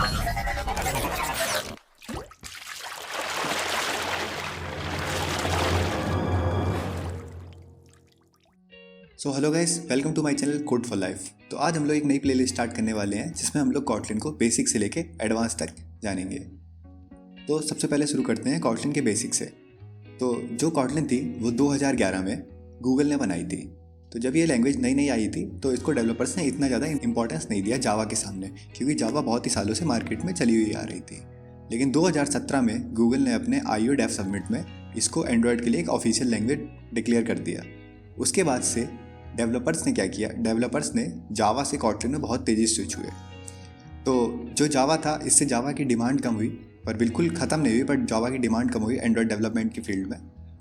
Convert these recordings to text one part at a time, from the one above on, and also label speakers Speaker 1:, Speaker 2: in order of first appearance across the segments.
Speaker 1: So hello guys, welcome to my channel code for life. तो आज हम लोग एक नई प्लेलिस्ट स्टार्ट करने वाले हैं जिसमें हम लोग कॉटलिन को बेसिक से लेके एडवांस तक जानेंगे। तो सबसे पहले शुरू करते हैं कॉटलिन के बेसिक से। तो जो कॉटलिन थी वो 2011 में गूगल ने बनाई थी। तो जब ये लैंग्वेज नई नई आई थी तो इसको डेवलपर्स ने इतना ज़्यादा इंपॉर्टेंस नहीं दिया जावा के सामने, क्योंकि जावा बहुत ही सालों से मार्केट में चली हुई आ रही थी। लेकिन 2017 में गूगल ने अपने IO डेव सबमिट में इसको एंड्रॉयड के लिए एक ऑफिशियल लैंग्वेज डिक्लेयर कर दिया। उसके बाद से डेवलपर्स ने क्या किया, डेवलपर्स ने जावा से कॉटलिन में बहुत तेज़ी से स्विच हुए। तो जो जावा था, इससे जावा की डिमांड कम हुई, पर बिल्कुल ख़त्म नहीं हुई, बट जावा की डिमांड कम हुई एंड्रॉयड डेवलपमेंट की फील्ड में।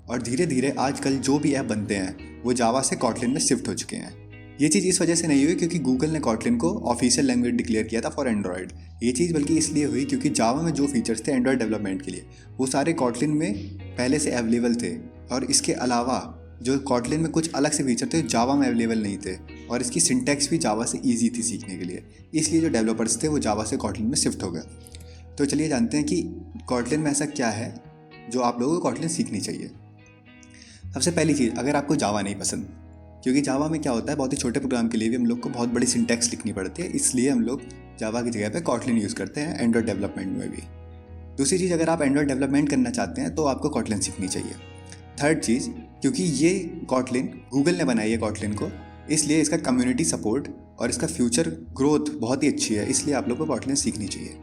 Speaker 1: और धीरे धीरे आजकल जो भी ऐप बनते हैं वो जावा से कॉटलिन में शिफ्ट हो चुके हैं। ये चीज़ इस वजह से नहीं हुई क्योंकि गूगल ने कॉटलिन को ऑफिशियल लैंग्वेज डिक्लेयर किया था फॉर एंड्रॉयड। ये चीज़ बल्कि इसलिए हुई क्योंकि जावा में जो फीचर्स थे एंड्रॉयड डेवलपमेंट के लिए वो सारे कॉटलिन में पहले से अवेलेबल थे, और इसके अलावा जो कॉटलिन में कुछ अलग से फीचर थे जो जावा में अवेलेबल नहीं थे, और इसकी सिंटैक्स भी जावा से ईजी थी सीखने के लिए। इसलिए जो डेवलपर्स थे वो जावा से कॉटलिन में शिफ्ट हो गए। तो चलिए जानते हैं कि कॉटलिन में ऐसा क्या है जो आप लोगों को कॉटलिन सीखनी चाहिए। सबसे पहली चीज़, अगर आपको जावा नहीं पसंद, क्योंकि जावा में क्या होता है, बहुत ही छोटे प्रोग्राम के लिए भी हम लोग को बहुत बड़ी सिंटैक्स लिखनी पड़ती है, इसलिए हम लोग जावा की जगह पे कॉटलिन यूज़ करते हैं एंड्रॉयड डेवलपमेंट में भी। दूसरी चीज़, अगर आप एंड्रॉयड डेवलपमेंट करना चाहते हैं तो आपको कॉटलिन सीखनी चाहिए। थर्ड चीज़, क्योंकि ये कॉटलिन गूगल ने बनाई है कॉटलिन को, इसलिए इसका कम्युनिटी सपोर्ट और इसका फ्यूचर ग्रोथ बहुत ही अच्छी है, इसलिए आप लोग को कॉटलिन सीखनी चाहिए।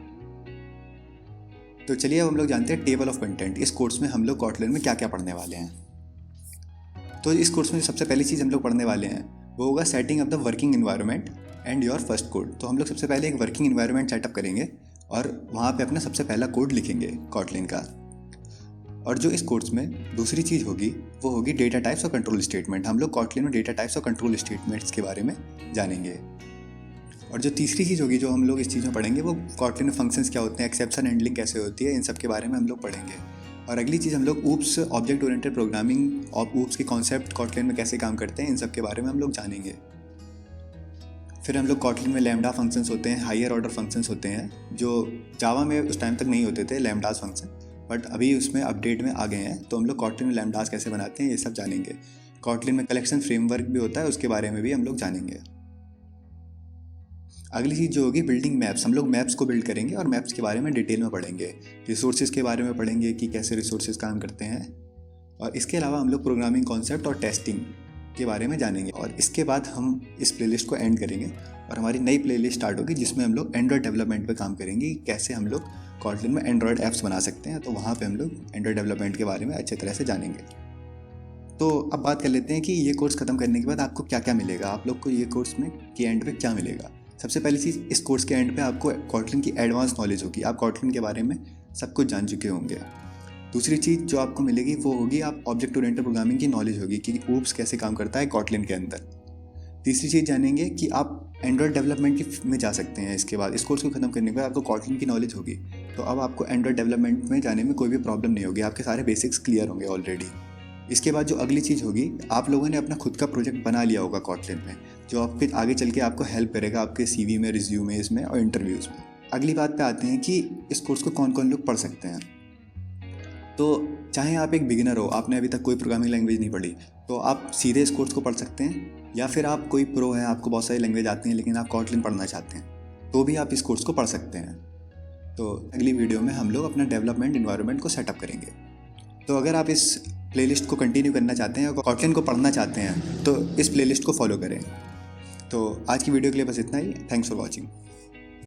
Speaker 1: तो चलिए अब हम लोग जानते हैं टेबल ऑफ कंटेंट। इस कोर्स में हम लोग कॉटलिन में क्या क्या पढ़ने वाले हैं। तो इस कोर्स में सबसे पहली चीज़ हम लोग पढ़ने वाले हैं वो होगा setting of the working environment and your first code. तो हम लोग सबसे पहले एक वर्किंग एनवायरनमेंट सेटअप करेंगे और वहाँ पे अपना सबसे पहला कोड लिखेंगे कॉटलिन का। और जो इस कोर्स में दूसरी चीज़ होगी वो होगी डेटा टाइप्स और कंट्रोल स्टेटमेंट। हम लोग कॉटलिन में डेटा टाइप्स और कंट्रोल स्टेटमेंट्स के बारे में जानेंगे। और जो तीसरी चीज़ होगी जो हम लोग इस चीज़ में पढ़ेंगे वो कॉटलिन में फंक्शंस क्या होते हैं, एक्सेप्शन हैंडलिंग कैसे होती है, इन सब के बारे में हम लोग पढ़ेंगे। और अगली चीज़ हम लोग ऊप्स, ऑब्जेक्ट ओरिएंटेड प्रोग्रामिंग और ऊप्स के कॉन्सेप्ट कॉटलिन में कैसे काम करते हैं, इन सब के बारे में हम लोग जानेंगे। फिर हम लोग कॉटलिन में लैम्डा फंक्शंस होते हैं, हायर ऑर्डर फंक्शंस होते हैं जो जावा में उस टाइम तक नहीं होते थे, लैम्डास फंक्शन, बट अभी उसमें अपडेट में आ गए हैं। तो हम लोग कॉटलिन में लैम्डास कैसे बनाते हैं ये सब जानेंगे। कॉटलिन में कलेक्शन फ्रेमवर्क भी होता है, उसके बारे में भी हम लोग जानेंगे। अगली चीज़ जो होगी बिल्डिंग मैप्स। हम लोग मैप्स को बिल्ड करेंगे और मैप्स के बारे में डिटेल में पढ़ेंगे। रिसोर्सेज के बारे में पढ़ेंगे कि कैसे रिसोर्सेज काम करते हैं, और इसके अलावा हम लोग प्रोग्रामिंग कॉन्सेप्ट और टेस्टिंग के बारे में जानेंगे। और इसके बाद हम इस प्लेलिस्ट को एंड करेंगे और हमारी नई प्लेलिस्ट स्टार्ट होगी जिसमें हम लोग एंड्रॉयड डेवलपमेंट पे काम करेंगे, कैसे हम लोग कॉटलिन में एंड्रॉयड ऐप्स बना सकते हैं। तो वहाँ पे हम लोग एंड्रॉयड डेवलपमेंट के बारे में अच्छे तरह से जानेंगे। तो अब बात कर लेते हैं कि ये कोर्स ख़त्म करने के बाद आपको क्या क्या मिलेगा, आप लोग को ये कोर्स में के एंड पे क्या मिलेगा। सबसे पहली चीज़, इस कोर्स के एंड पे आपको कॉटलिन की एडवांस नॉलेज होगी, आप कॉटलिन के बारे में सब कुछ जान चुके होंगे। दूसरी चीज़ जो आपको मिलेगी वो होगी आप ऑब्जेक्ट ओरिएंटेड प्रोग्रामिंग की नॉलेज होगी कि ऊप्स कैसे काम करता है कॉटलिन के अंदर। तीसरी चीज़ जानेंगे कि आप एंड्रॉयड डेवलपमेंट में जा सकते हैं। इसके बाद इस कोर्स को खत्म करने के बाद आपको कॉटलिन की नॉलेज होगी, तो अब आपको एंड्रॉयड डेवलपमेंट में जाने में कोई भी प्रॉब्लम नहीं होगी, आपके सारे बेसिक्स क्लियर होंगे ऑलरेडी। इसके बाद जो अगली चीज़ होगी, आप लोगों ने अपना खुद का प्रोजेक्ट बना लिया होगा कॉटलिन में, जो आपके आगे चल के आपको हेल्प करेगा आपके CV में, रिज्यूमेज में और इंटरव्यूज़ में। अगली बात पे आते हैं कि इस कोर्स को कौन कौन लोग पढ़ सकते हैं। तो चाहे आप एक बिगिनर हो, आपने अभी तक कोई प्रोग्रामिंग लैंग्वेज नहीं पढ़ी, तो आप सीधे इस कोर्स को पढ़ सकते हैं, या फिर आप कोई प्रो हैं, आपको बहुत सारी लैंग्वेज आती हैं लेकिन आप कॉटलिन पढ़ना चाहते हैं तो भी आप इस कोर्स को पढ़ सकते हैं। तो अगली वीडियो में हम लोग अपना डेवलपमेंट इन्वायरमेंट को सेटअप करेंगे। तो अगर आप इस प्लेलिस्ट को कंटिन्यू करना चाहते हैं और कॉटलिन को पढ़ना चाहते हैं तो इस प्लेलिस्ट को फॉलो करें। तो आज की वीडियो के लिए बस इतना ही। Thanks for watching.